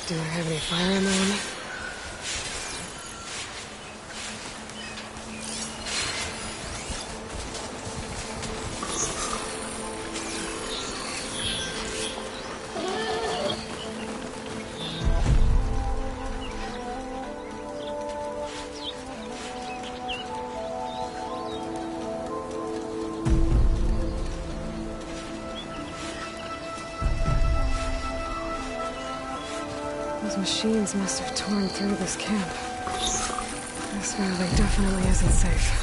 Do I have any fire ammo on me? Those machines must have torn through this camp. This valley definitely isn't safe.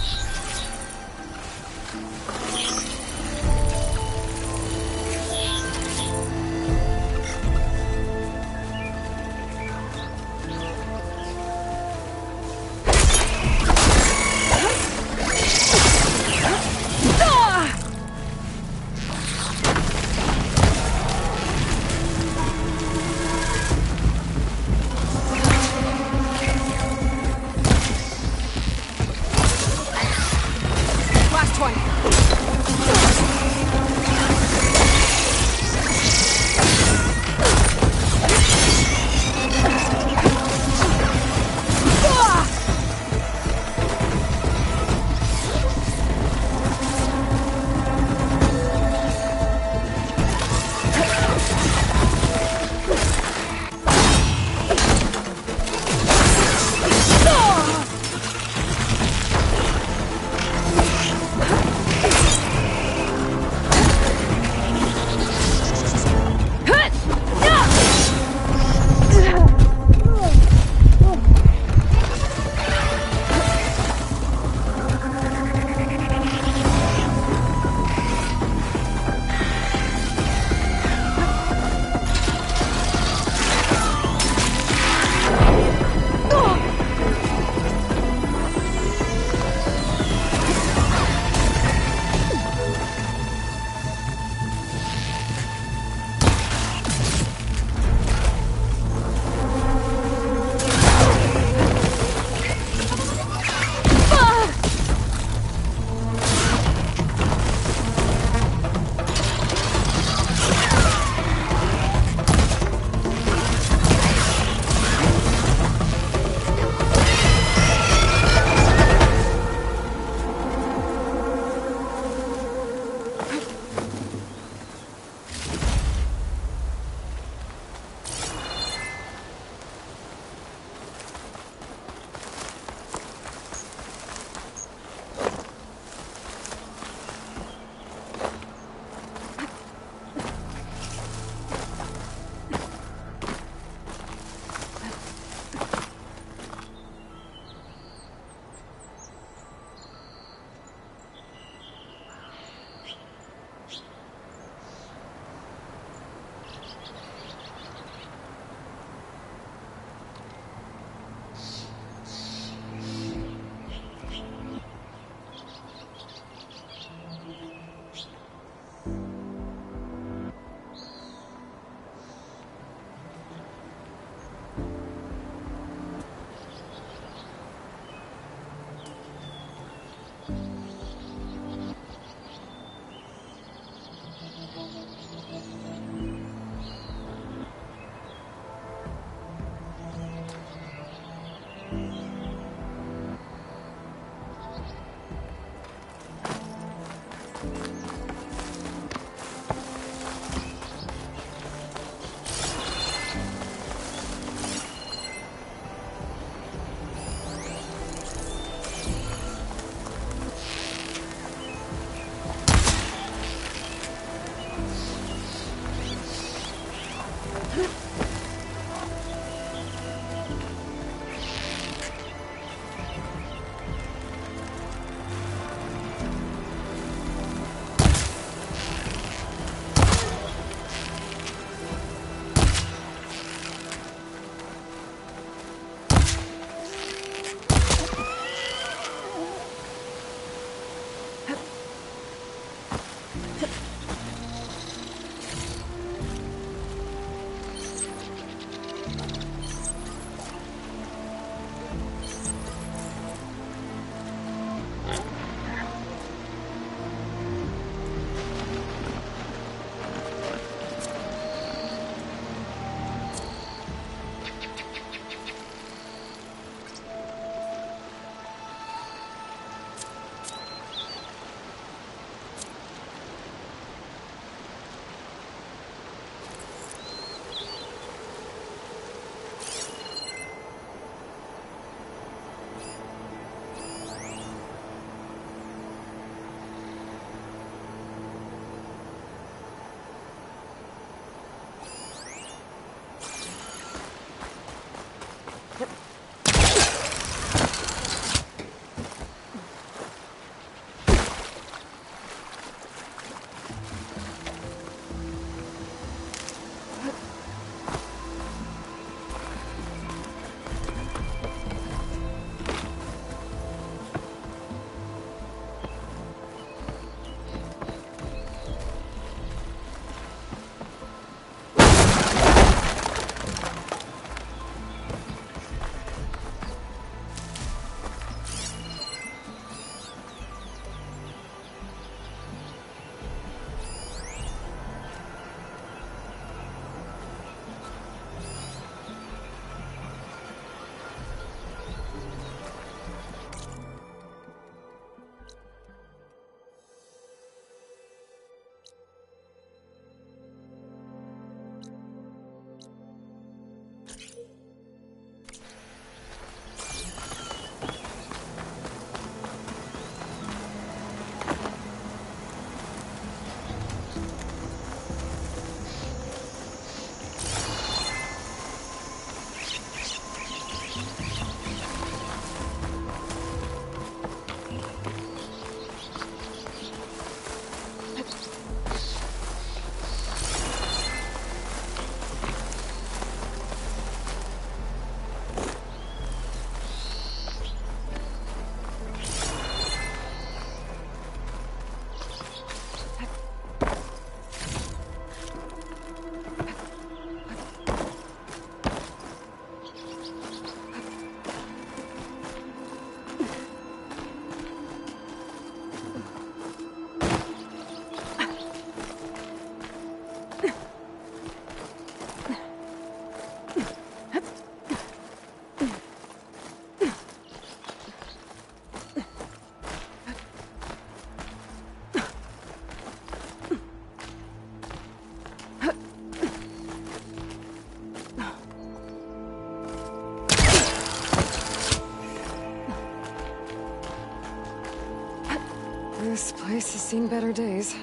seen better days.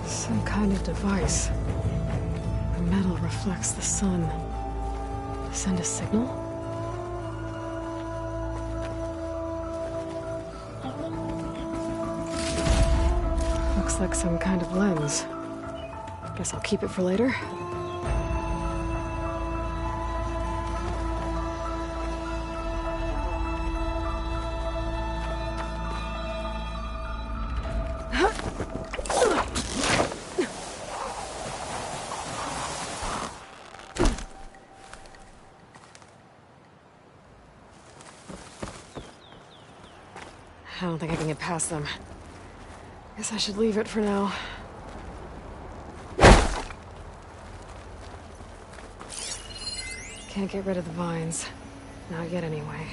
Some kind of device. The metal reflects the sun. Send a signal? Looks like some kind of lens. Guess I'll keep it for later. I don't think I can get past them. Guess I should leave it for now. Can't get rid of the vines. Not yet, anyway.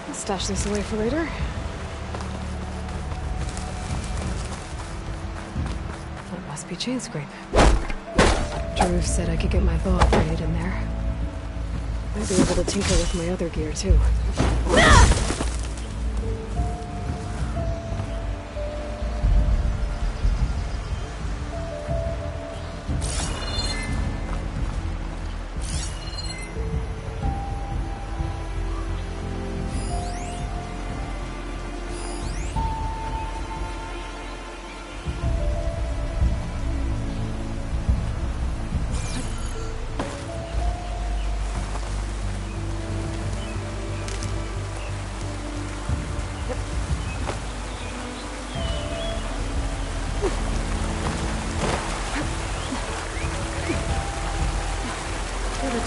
I'll stash this away for later. That must be chain scrape. Drew said I could get my bow upgraded in there. Might be able to tinker with my other gear, too.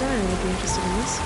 Darren would be interested in this.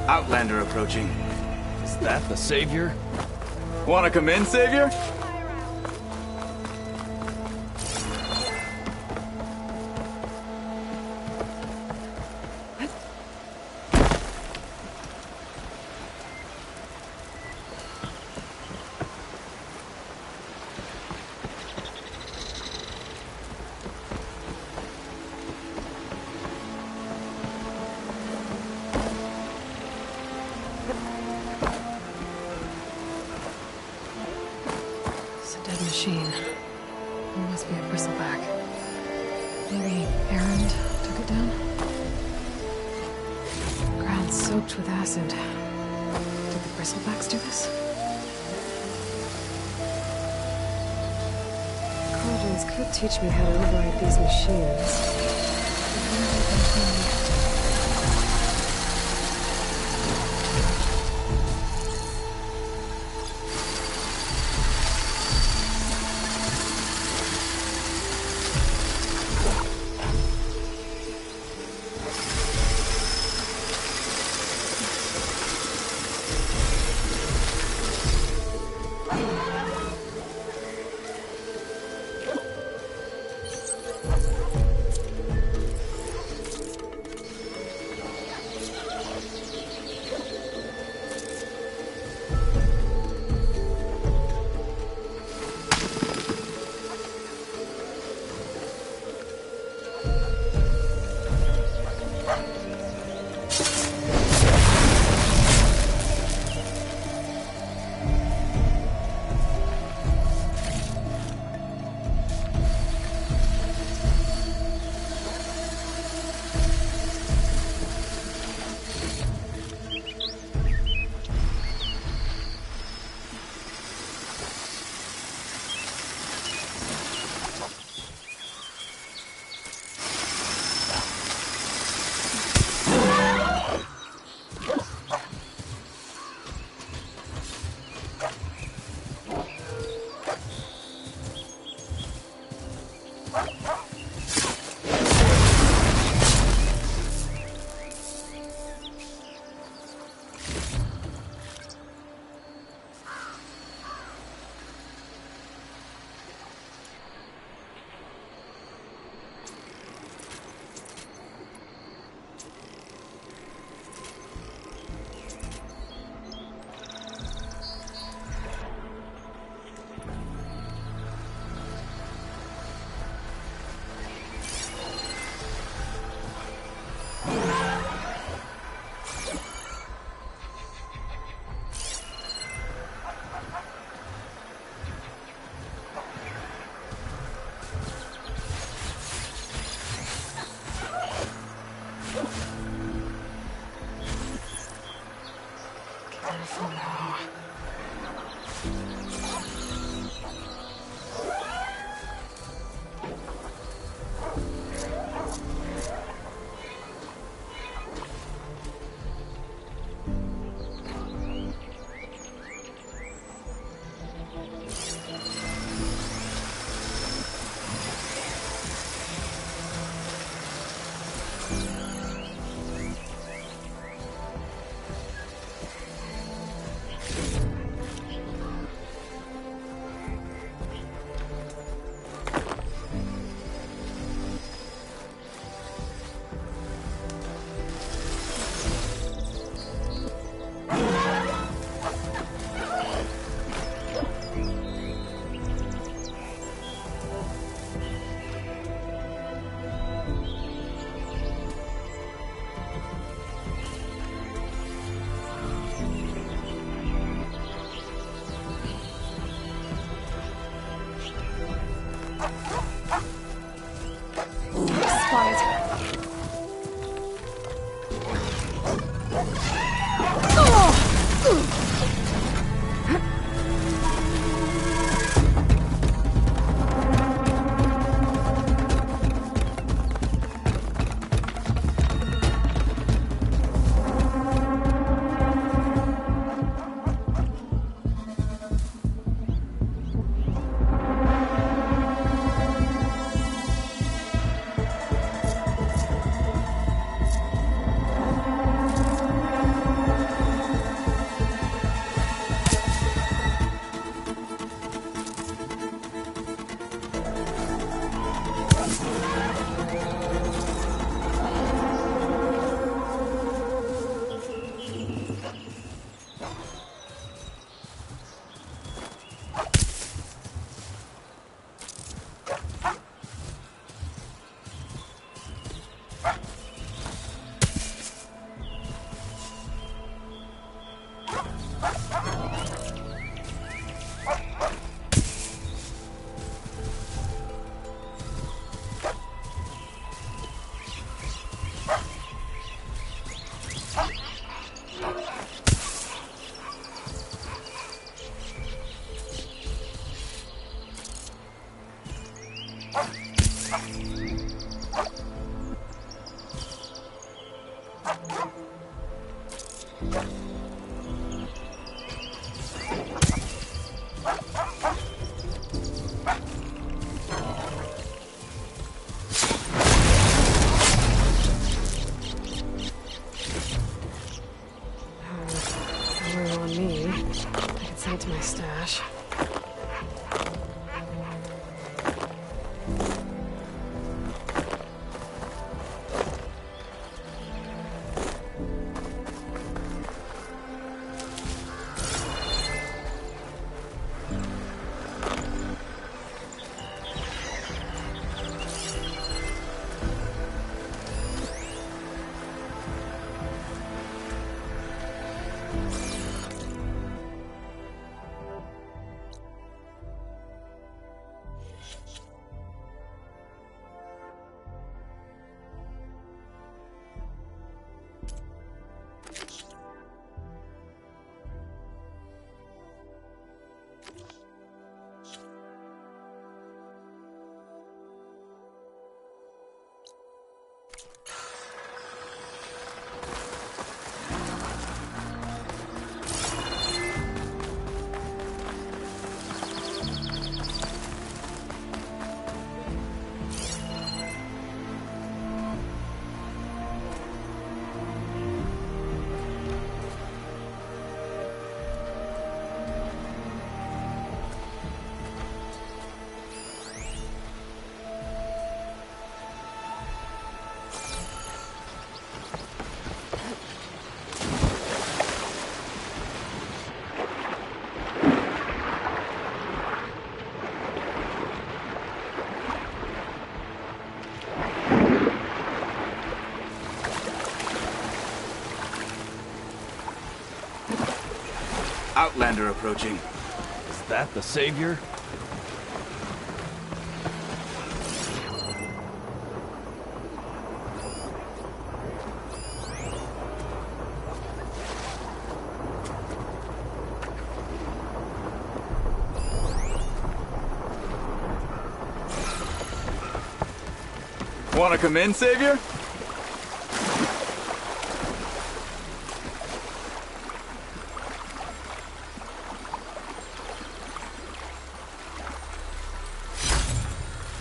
Outlander approaching. Is that the Savior? Wanna come in, Savior? Machine. It must be a bristleback. Maybe Errand took it down? Ground soaked with acid. Did the bristlebacks do this? Cauldrons could teach me how to override these machines. Careful now. To my stash. Outlander approaching. Is that the Savior? Want to come in, Savior? A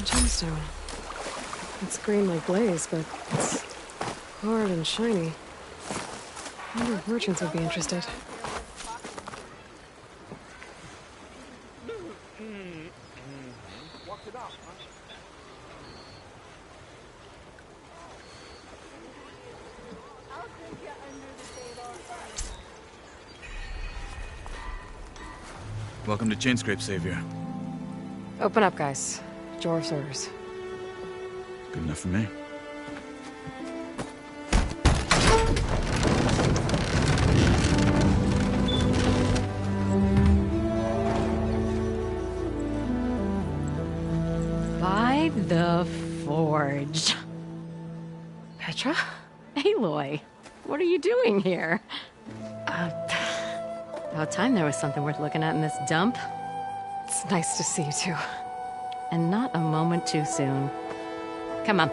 gemstone. It's green like glaze, but it's hard and shiny. I wonder if merchants would be interested. Welcome to Chainscrape, Savior. Open up, guys. Jorv's orders. Good enough for me. By the Forge. Petra? Aloy, what are you doing here? About time there was something worth looking at in this dump. It's nice to see you too. And not a moment too soon. Come on.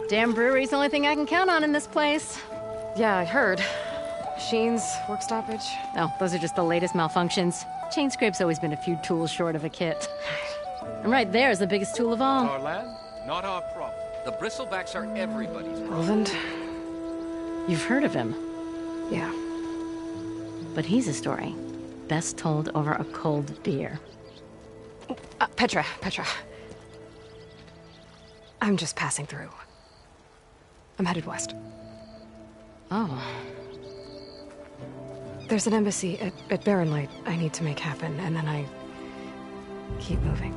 Damn brewery's the only thing I can count on in this place. Yeah, I heard. Machines, work stoppage. Oh, those are just the latest malfunctions. Chainscrape's always been a few tools short of a kit. And right there is the biggest tool of all. Our land, not our problem. The bristlebacks are everybody's problem. Roland? You've heard of him, Yeah. but he's a story best told over a cold beer. Petra. I'm just passing through. I'm headed west. Oh, There's an embassy at Barrenlight I need to make happen, and then I keep moving.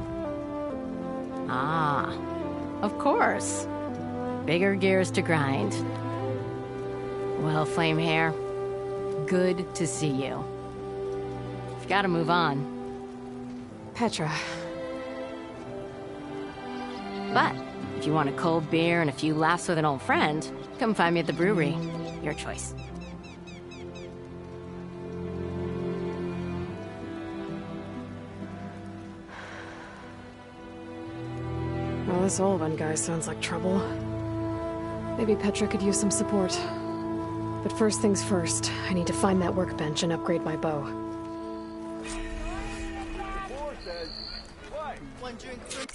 ah, of course. Bigger gears to grind. Well, Flamehair, good to see you. You've got to move on. Petra. But if you want a cold beer and a few laughs with an old friend, come find me at the brewery. Your choice. Well, this Olwen guy sounds like trouble. Maybe Petra could use some support. But first things first, I need to find that workbench and upgrade my bow. One drink for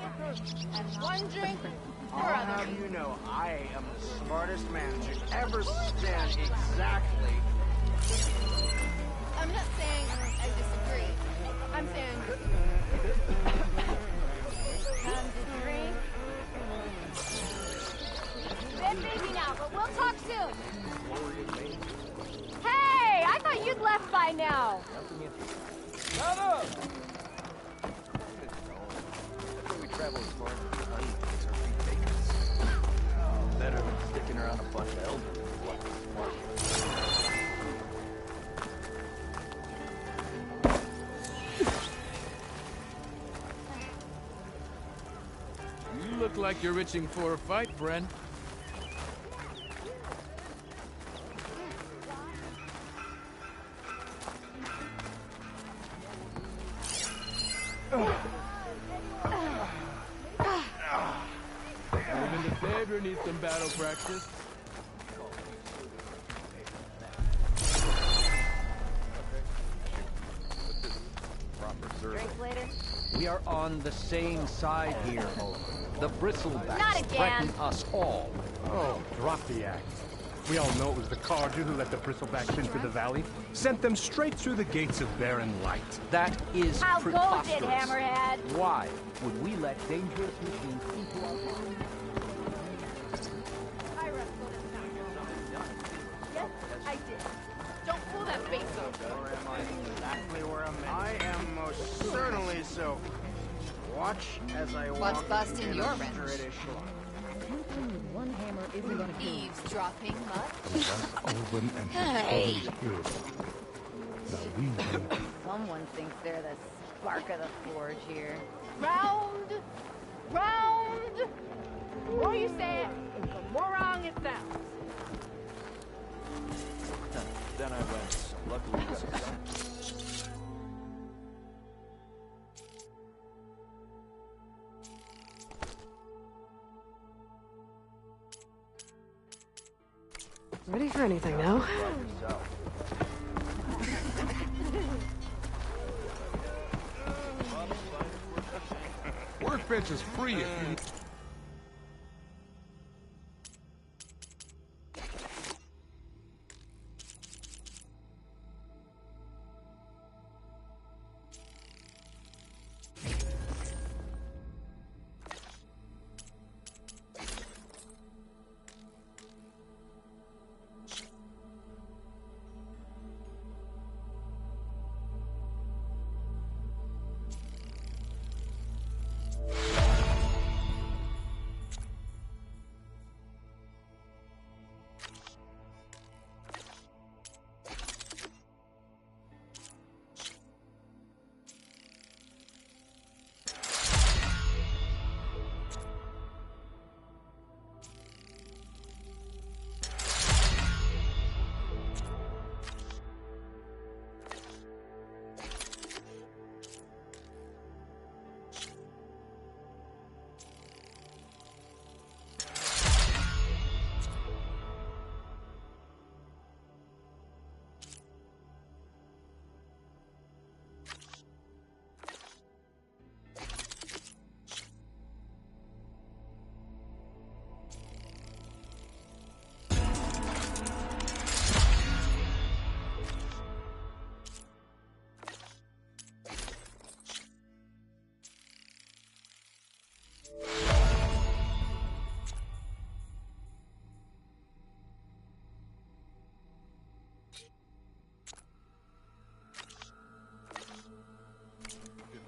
And one drink for I'll other. have you know, I am the smartest man to ever stand exactly. I'm not saying I disagree. I'm saying... Time to drink. Been busy now, but we'll talk soon. Hey, I thought you'd left by now. Shut up! We travel as far as honey takes our feet take us. Better than sticking around a bunch of elders. You look like you're itching for a fight, Bren. Even the Savior needs some battle practice. Drink later. We are on the same side here, Owen. The Not bristlebacks again. threaten us all. Oh, drop the act. We all know it was the Carja who let the bristlebacks into the valley. Sent them straight through the gates of Barren Light. That is How goes preposterous. it, Hammerhead? Why would we let dangerous machines into our valley? Yes, I did. Don't pull that face up. Or am I exactly where I'm meant? I am most certainly so. Watch as I What's walk busting in your a wrench? British line. One hammer isn't gonna eavesdropping much. Owen and Hey. his brothers killed. Now we know. Someone thinks they're the spark of the forge here. Round, round. The more you say it, the more wrong it sounds. Then I went. Luckily, it was a Ready for anything now? Workbench is free if you...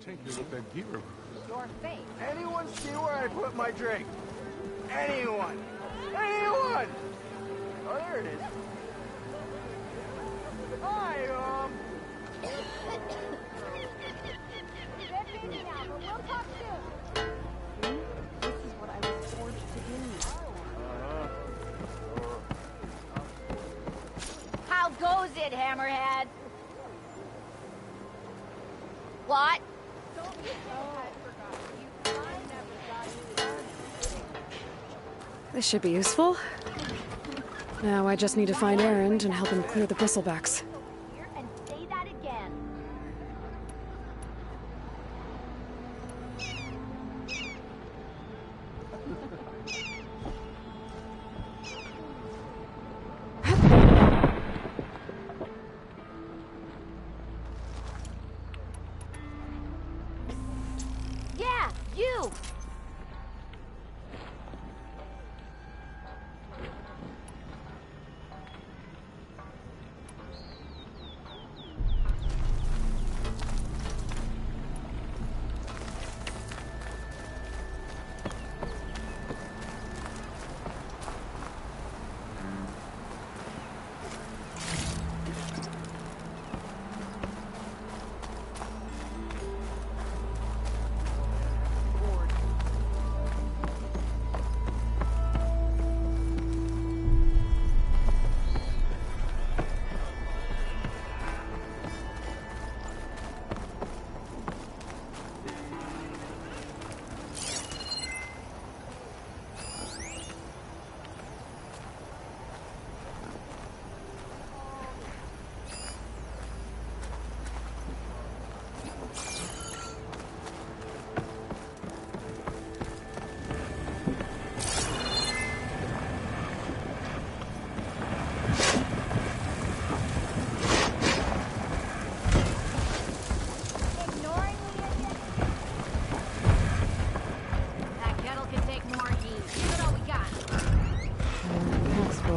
Tinker with that gear. Your fate. Anyone see where I put my drink? Anyone? Anyone? Oh, there it is. Hi, Get busy now, but we'll talk soon. This is what I was forged to do. How goes it, Hammerhead? What? This should be useful. Now I just need to find Erend and help him clear the bristlebacks. Here and say that again.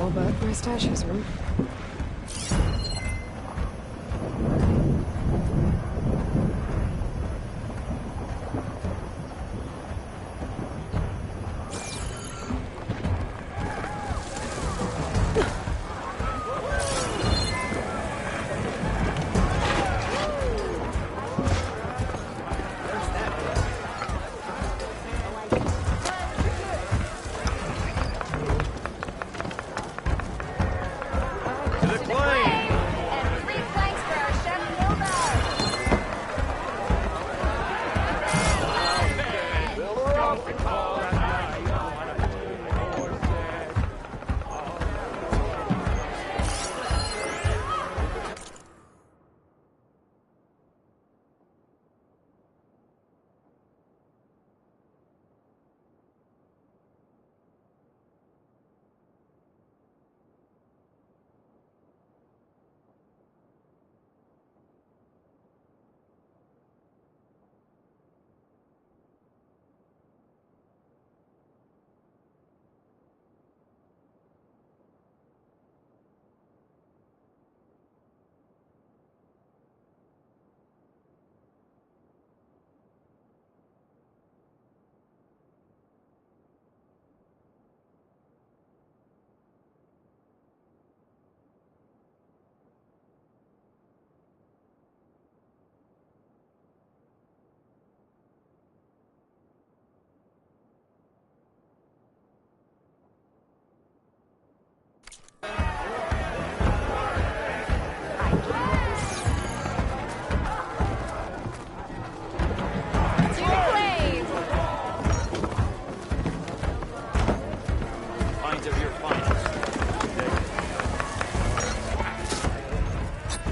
now, but my stash has room.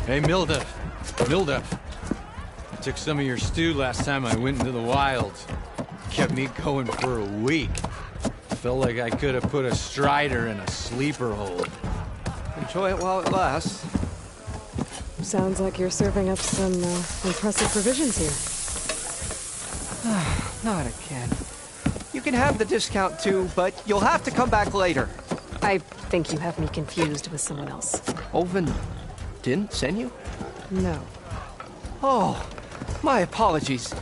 Hey, Milda. Milda. I took some of your stew last time I went into the wilds. Kept me going for a week. Felt like I could have put a strider in a sleeper hold. Enjoy it while it lasts. Sounds like you're serving up some impressive provisions here. Not again. You can have the discount too, but you'll have to come back later. I think you have me confused with someone else. Olvin didn't send you? No. Oh, my apologies.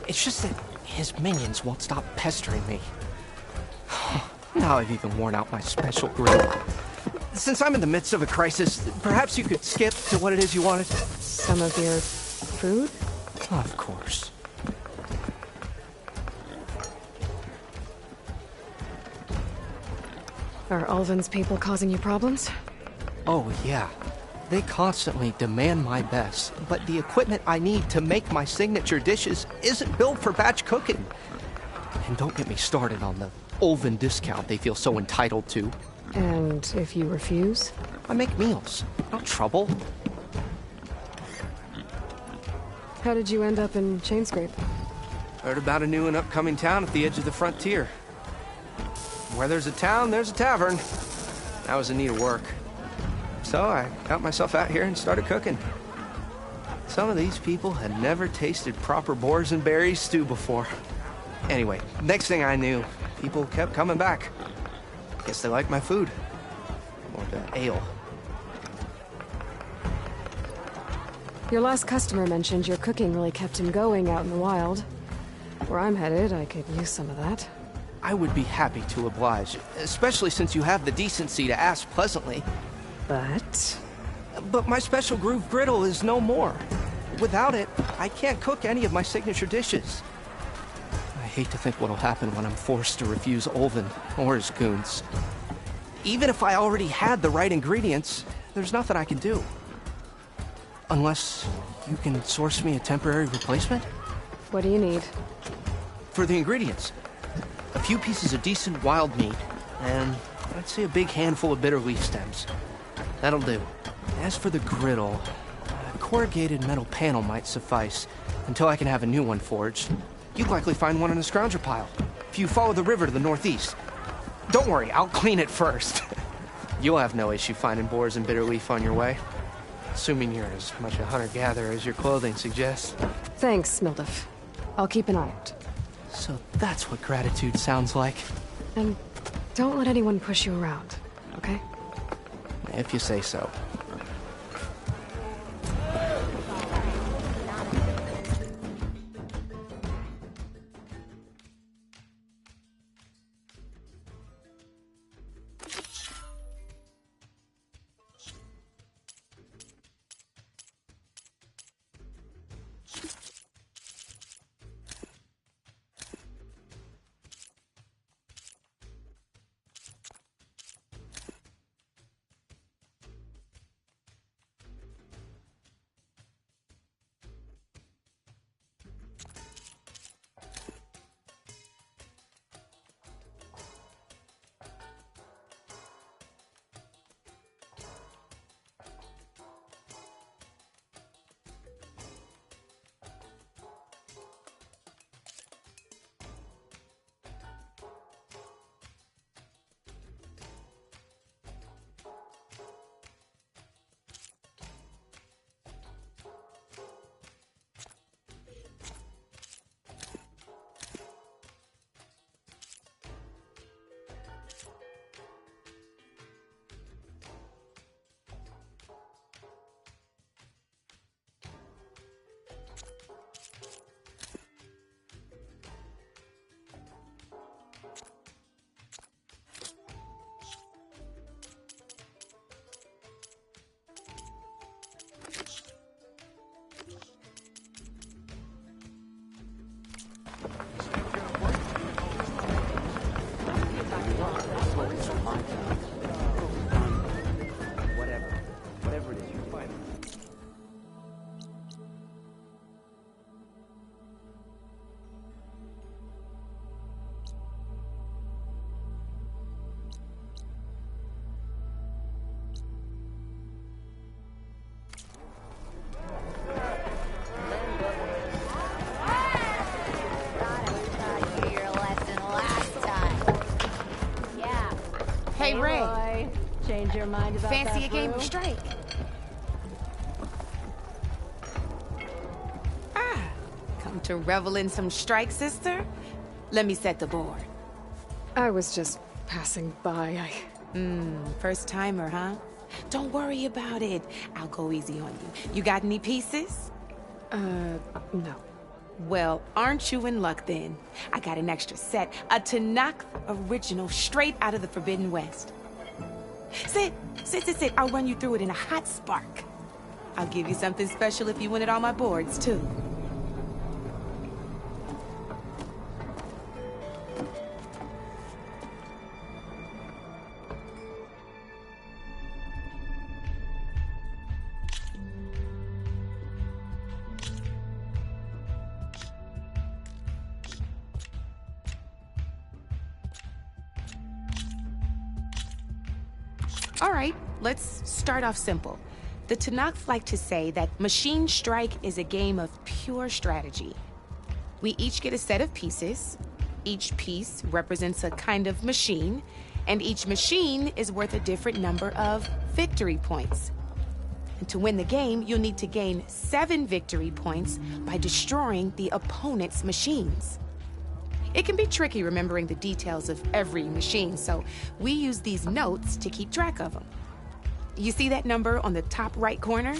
It's just that his minions won't stop pestering me. Now I've even worn out my special grill. Since I'm in the midst of a crisis, perhaps you could skip to what it is you wanted? Some of your food? Of course. Are Ulvin's people causing you problems? Oh, yeah. They constantly demand my best, but the equipment I need to make my signature dishes isn't built for batch cooking. And don't get me started on the Ulvin discount they feel so entitled to. And if you refuse? I make meals, not trouble. How did you end up in Chainscrape? Heard about a new and upcoming town at the edge of the frontier. Where there's a town, there's a tavern. I was in need of work. So I got myself out here and started cooking. Some of these people had never tasted proper boars and berries stew before. Anyway, next thing I knew, people kept coming back. Guess they liked my food. Or the ale. Your last customer mentioned your cooking really kept him going out in the wild. Where I'm headed, I could use some of that. I would be happy to oblige, especially since you have the decency to ask pleasantly. But my special groove griddle is no more. Without it, I can't cook any of my signature dishes. I hate to think what'll happen when I'm forced to refuse Ulvin or his goons. Even if I already had the right ingredients, there's nothing I can do. Unless you can source me a temporary replacement? What do you need? For the ingredients, a few pieces of decent wild meat, and I'd say a big handful of bitter leaf stems. That'll do. As for the griddle, a corrugated metal panel might suffice until I can have a new one forged. You'd likely find one in a scrounger pile if you follow the river to the northeast. Don't worry, I'll clean it first. You'll have no issue finding boars and bitter leaf on your way. Assuming you're as much a hunter-gatherer as your clothing suggests. Thanks, Mildef. I'll keep an eye out. So that's what gratitude sounds like. And don't let anyone push you around, okay? if you say so. Whatever it is you're fighting. Hey, Ray. Roy. Change your mind about Fancy that a game brew? of Strike? Come to revel in some Strike, sister? Let me set the board. I was just passing by. First timer, huh? Don't worry about it. I'll go easy on you. You got any pieces? No. Well, aren't you in luck then? I got an extra set, a Tanakh original straight out of the Forbidden West. Sit. I'll run you through it in a hot spark. I'll give you something special if you win at all my boards, too. All right, let's start off simple. The Tanakh like to say that Machine Strike is a game of pure strategy. We each get a set of pieces. Each piece represents a kind of machine, and each machine is worth a different number of victory points. And to win the game, you'll need to gain 7 victory points by destroying the opponent's machines. It can be tricky remembering the details of every machine, so we use these notes to keep track of them. You see that number on the top right corner?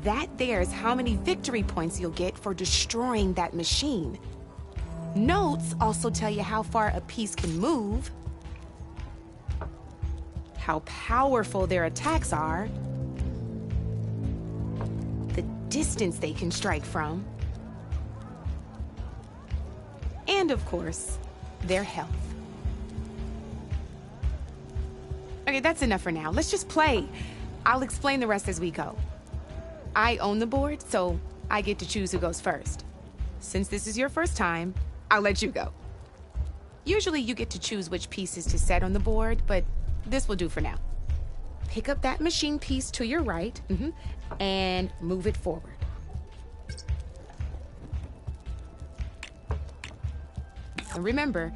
That there is how many victory points you'll get for destroying that machine. Notes also tell you how far a piece can move, how powerful their attacks are, the distance they can strike from, and of course, their health. Okay, that's enough for now. Let's just play. I'll explain the rest as we go. I own the board, so I get to choose who goes first. Since this is your first time, I'll let you go. Usually you get to choose which pieces to set on the board, but this will do for now. Pick up that machine piece to your right, and move it forward. And remember,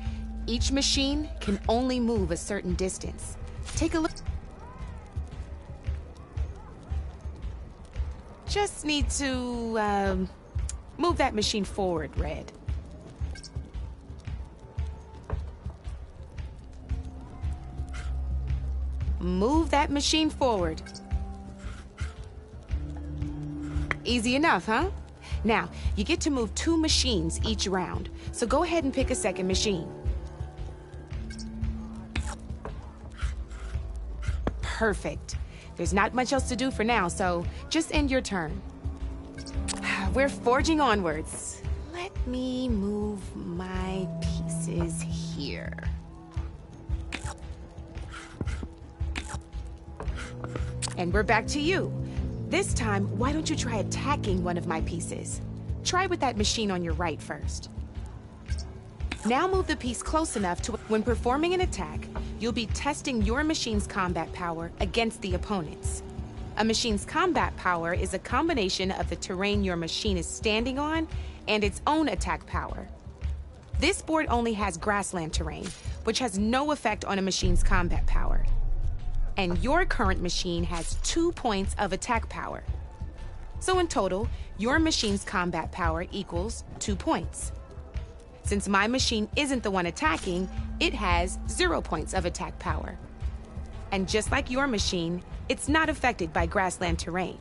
each machine can only move a certain distance. Take a look. Just need to, move that machine forward, Red. move that machine forward. Easy enough, huh? Now, you get to move 2 machines each round, so go ahead and pick a second machine. Perfect. There's not much else to do for now, so just end your turn. We're forging onwards. Let me move my pieces here. And we're back to you. This time, why don't you try attacking one of my pieces? Try with that machine on your right first. Now move the piece close enough to when performing an attack, you'll be testing your machine's combat power against the opponent's. A machine's combat power is a combination of the terrain your machine is standing on and its own attack power. This board only has grassland terrain, which has no effect on a machine's combat power. And your current machine has 2 points of attack power. So in total, your machine's combat power equals 2 points. Since my machine isn't the one attacking, it has 0 points of attack power. And just like your machine, it's not affected by grassland terrain.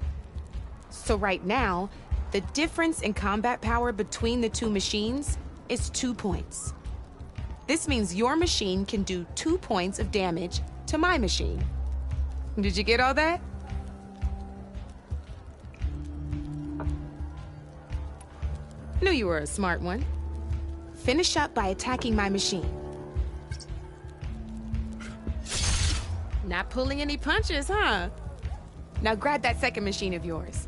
So right now, the difference in combat power between the 2 machines is 2 points. This means your machine can do 2 points of damage to my machine. Did you get all that? Knew you were a smart one. Finish up by attacking my machine. Not pulling any punches, huh? Now grab that second machine of yours.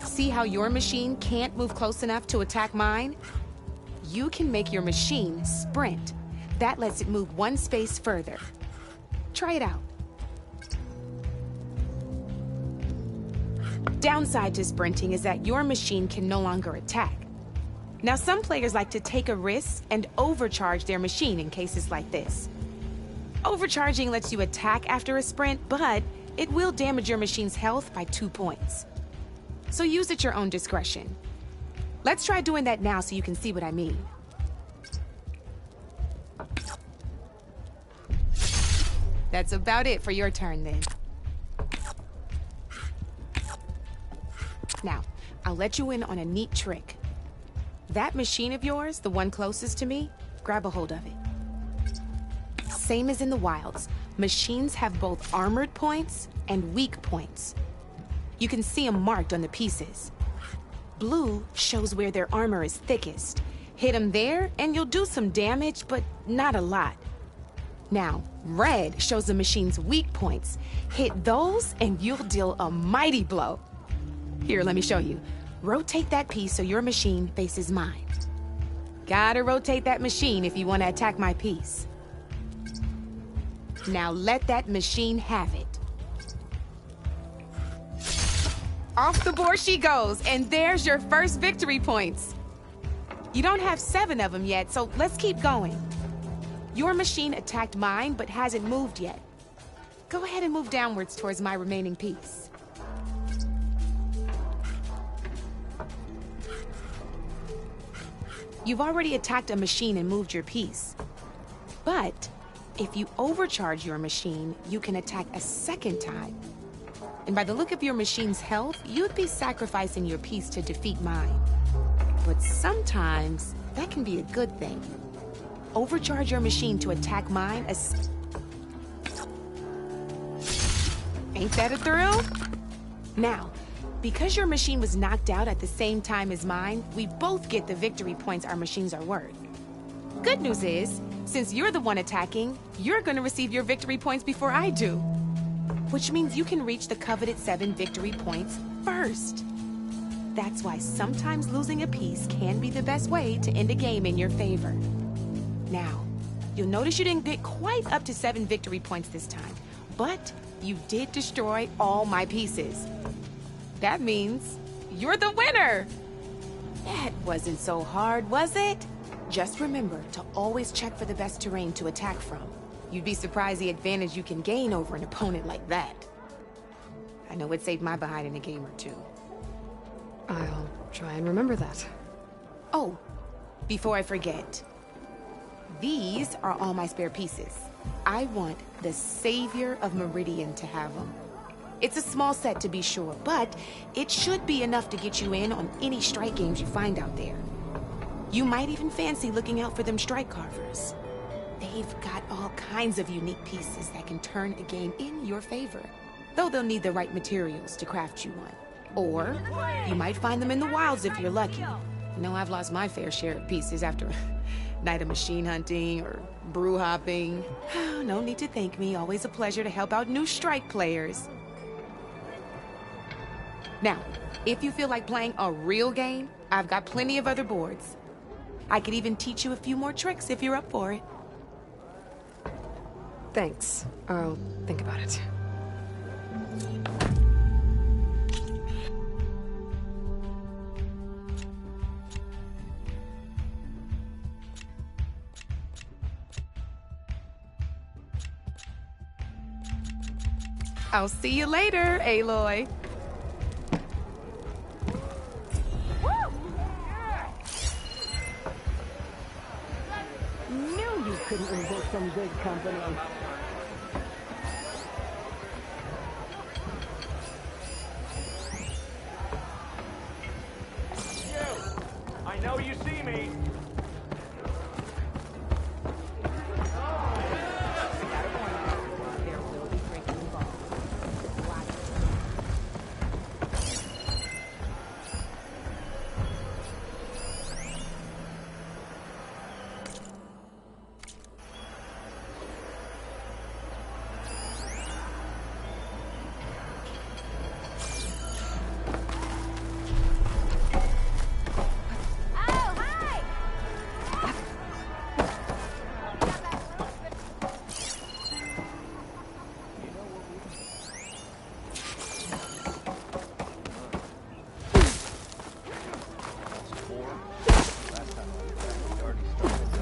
See how your machine can't move close enough to attack mine? You can make your machine sprint. That lets it move 1 space further. Try it out. Downside to sprinting is that your machine can no longer attack. Now, some players like to take a risk and overcharge their machine in cases like this. Overcharging lets you attack after a sprint, but it will damage your machine's health by 2 points. So use at your own discretion. Let's try doing that now so you can see what I mean. That's about it for your turn then. Now, I'll let you in on a neat trick. That machine of yours, the one closest to me, grab a hold of it. Same as in the wilds, machines have both armored points and weak points. You can see them marked on the pieces. Blue shows where their armor is thickest. Hit them there and you'll do some damage, but not a lot. Now, red shows the machine's weak points. Hit those and you'll deal a mighty blow. Here, let me show you. Rotate that piece so your machine faces mine. Gotta rotate that machine if you want to attack my piece. Now let that machine have it. Off the board she goes, and there's your first victory points. You don't have 7 of them yet, so let's keep going. Your machine attacked mine, but hasn't moved yet. Go ahead and move downwards towards my remaining piece. You've already attacked a machine and moved your piece. But if you overcharge your machine, you can attack a second time. And by the look of your machine's health, you'd be sacrificing your piece to defeat mine. But sometimes, that can be a good thing. Overcharge your machine to attack mine Ain't that a thrill? Now, because your machine was knocked out at the same time as mine, we both get the victory points our machines are worth. Good news is, since you're the one attacking, you're gonna receive your victory points before I do. Which means you can reach the coveted 7 victory points first. That's why sometimes losing a piece can be the best way to end a game in your favor. Now, you'll notice you didn't get quite up to 7 victory points this time, but you did destroy all my pieces. That means you're the winner! That wasn't so hard, was it? Just remember to always check for the best terrain to attack from. You'd be surprised the advantage you can gain over an opponent like that. I know it saved my behind in a game or two. I'll try and remember that. Oh, before I forget. These are all my spare pieces. I want the Savior of Meridian to have them. It's a small set to be sure, but it should be enough to get you in on any strike games you find out there. You might even fancy looking out for them strike carvers. They've got all kinds of unique pieces that can turn a game in your favor, though they'll need the right materials to craft you one. Or you might find them in the wilds if you're lucky. You know, I've lost my fair share of pieces after a night of machine hunting or brew hopping. No need to thank me. Always a pleasure to help out new strike players. Now, if you feel like playing a real game, I've got plenty of other boards. I could even teach you a few more tricks if you're up for it. Thanks. I'll think about it. I'll see you later, Aloy. Knew you couldn't resist some good company. I know you see me.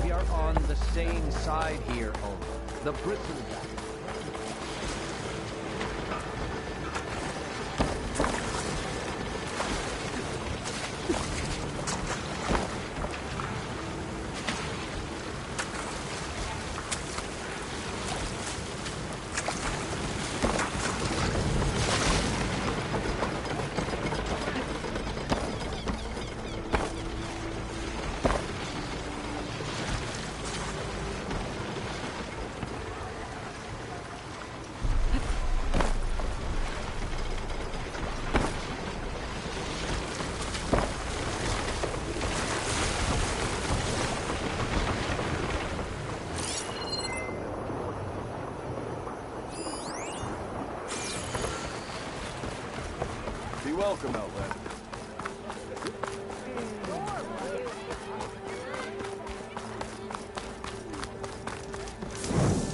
We are on the same side here, Homer. The Bristleback. Be welcome, Outlander.